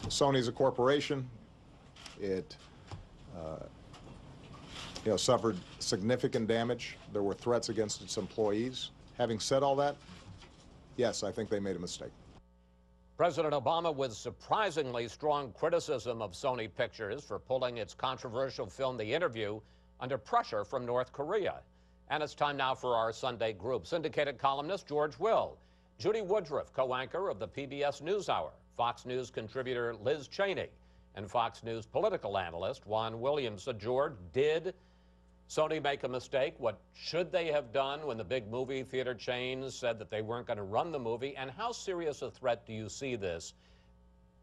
Sony's a corporation. It suffered significant damage. There were threats against its employees. Having said all that, yes, I think they made a mistake. President Obama with surprisingly strong criticism of Sony Pictures for pulling its controversial film, The Interview, under pressure from North Korea. And it's time now for our Sunday group. Syndicated columnist George Will, Judy Woodruff, co-anchor of the PBS NewsHour, Fox News contributor Liz Cheney, and Fox News political analyst Juan Williams. So, George, did Sony make a mistake? What should they have done when the big movie theater chains said that they weren't going to run the movie? And how serious a threat do you see this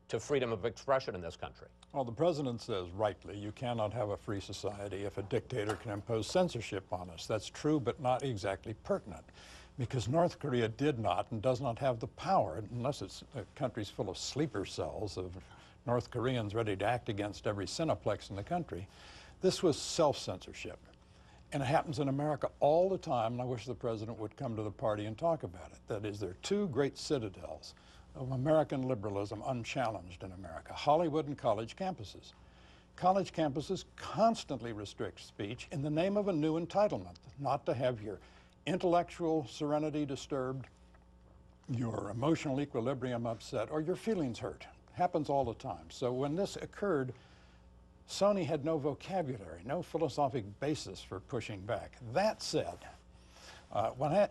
to freedom of expression in this country? Well, the president says rightly, you cannot have a free society if a dictator can impose censorship on us. That's true, but not exactly pertinent, because North Korea did not and does not have the power, unless it's a country's full of sleeper cells of North Koreans ready to act against every cineplex in the country. This was self-censorship. And it happens in America all the time, and I wish the president would come to the party and talk about it. That is, there are two great citadels of American liberalism unchallenged in America: Hollywood and college campuses. College campuses constantly restrict speech in the name of a new entitlement, not to have your intellectual serenity disturbed, your emotional equilibrium upset, or your feelings hurt. Happens all the time. So when this occurred, Sony had no vocabulary, no philosophic basis for pushing back. That said,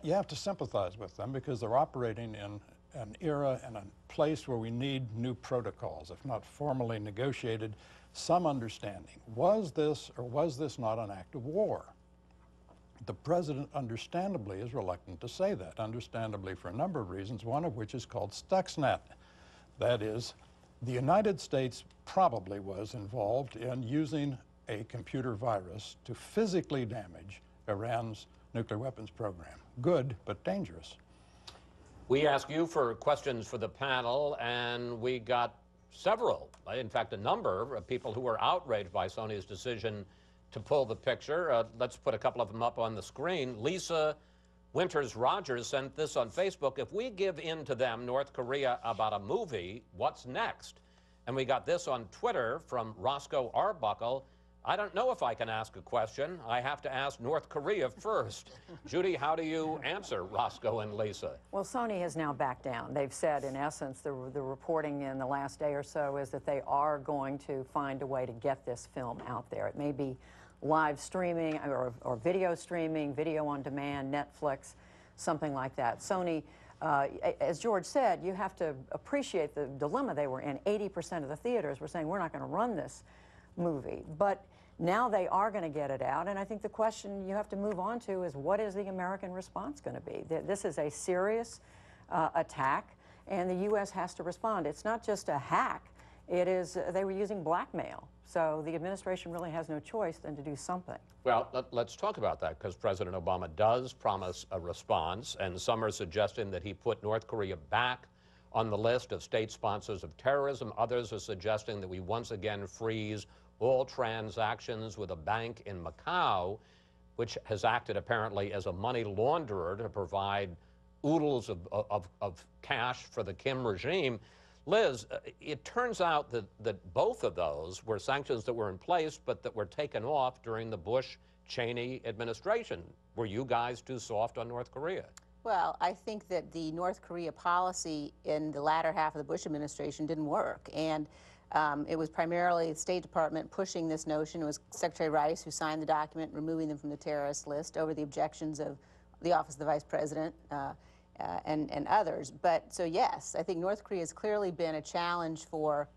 you have to sympathize with them because they're operating in an era and a place where we need new protocols, if not formally negotiated, some understanding. Was this or was this not an act of war? The president, understandably, is reluctant to say that, understandably for a number of reasons, one of which is called Stuxnet. That is, the United States probably was involved in using a computer virus to physically damage Iran's nuclear weapons program. Good, but dangerous. We asked you for questions for the panel, and we got several, in fact, a number of people who were outraged by Sony's decision to pull the picture. Let's put a couple of them up on the screen. Lisa Winters-Rogers sent this on Facebook: if we give in to them, North Korea, about a movie, what's next? And we got this on Twitter from Roscoe Arbuckle: I don't know if I can ask a question. I have to ask North Korea first. Judy, how do you answer Roscoe and Lisa? Well, Sony has now backed down. They've said, in essence, the reporting in the last day or so is that they are going to find a way to get this film out there. It may be live streaming or video streaming, video on demand, Netflix, something like that. Sony, as George said, you have to appreciate the dilemma they were in. 80% of the theaters were saying, we're not going to run this movie. But now they are going to get it out, and I think the question you have to move on to is, what is the American response going to be? This is a serious attack, and the U.S. has to respond. It's not just a hack. It is, they were using blackmail. So the administration really has no choice than to do something. Well, let's talk about that, because President Obama does promise a response, and some are suggesting that he put North Korea back on the list of state sponsors of terrorism. Others are suggesting that we once again freeze all transactions with a bank in Macau, which has acted apparently as a money launderer to provide oodles of cash for the Kim regime. Liz, it turns out that both of those were sanctions that were in place, but that were taken off during the Bush-Cheney administration. Were you guys too soft on North Korea? Well, I think that the North Korea policy in the latter half of the Bush administration didn't work. And it was primarily the State Department pushing this notion. It was Secretary Rice who signed the document removing them from the terrorist list over the objections of the Office of the Vice President and others. But so yes, I think North Korea has clearly been a challenge for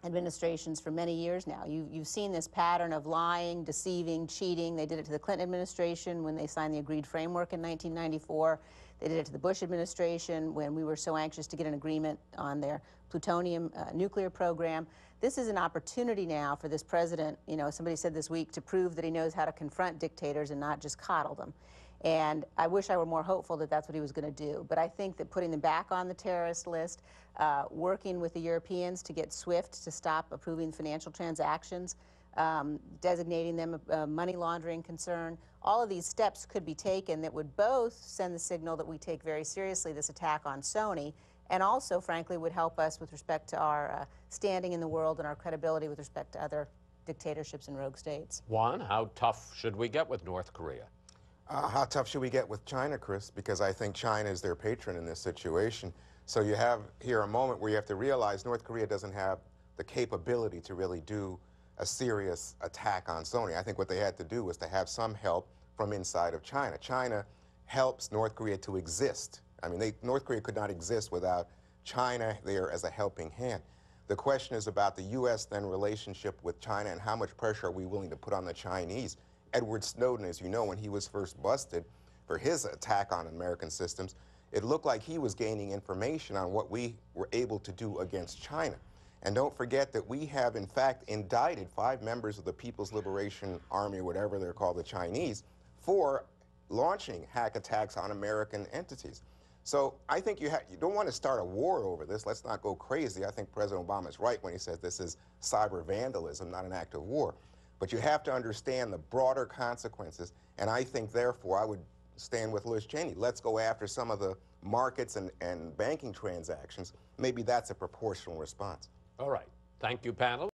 administrations for many years now. You've seen this pattern of lying, deceiving, cheating. They did it to the Clinton administration when they signed the agreed framework in 1994. They did it to the Bush administration when we were so anxious to get an agreement on their plutonium nuclear program. This is an opportunity now for this president, you know, somebody said this week, to prove that he knows how to confront dictators and not just coddle them. And I wish I were more hopeful that that's what he was going to do. But I think that putting them back on the terrorist list, working with the Europeans to get SWIFT to stop approving financial transactions, designating them a money laundering concern, all of these steps could be taken that would both send the signal that we take very seriously this attack on Sony, and also, frankly, would help us with respect to our standing in the world and our credibility with respect to other dictatorships and rogue states. Juan, how tough should we get with North Korea? How tough should we get with China, Chris? Because I think China is their patron in this situation. So you have here a moment where you have to realize North Korea doesn't have the capability to really do a serious attack on Sony. I think what they had to do was to have some help from inside of China. China helps North Korea to exist. I mean, North Korea could not exist without China there as a helping hand. The question is about the U.S. then relationship with China and how much pressure are we willing to put on the Chinese. Edward Snowden, as you know, when he was first busted for his attack on American systems, it looked like he was gaining information on what we were able to do against China. And don't forget that we have, in fact, indicted 5 members of the People's Liberation Army, or whatever they're called, the Chinese, for launching hack attacks on American entities. So I think you don't want to start a war over this. Let's not go crazy. I think President Obama is right when he says this is cyber vandalism, not an act of war. But you have to understand the broader consequences, and I think, therefore, I would stand with Liz Cheney. Let's go after some of the markets and banking transactions. Maybe that's a proportional response. All right. Thank you, panel.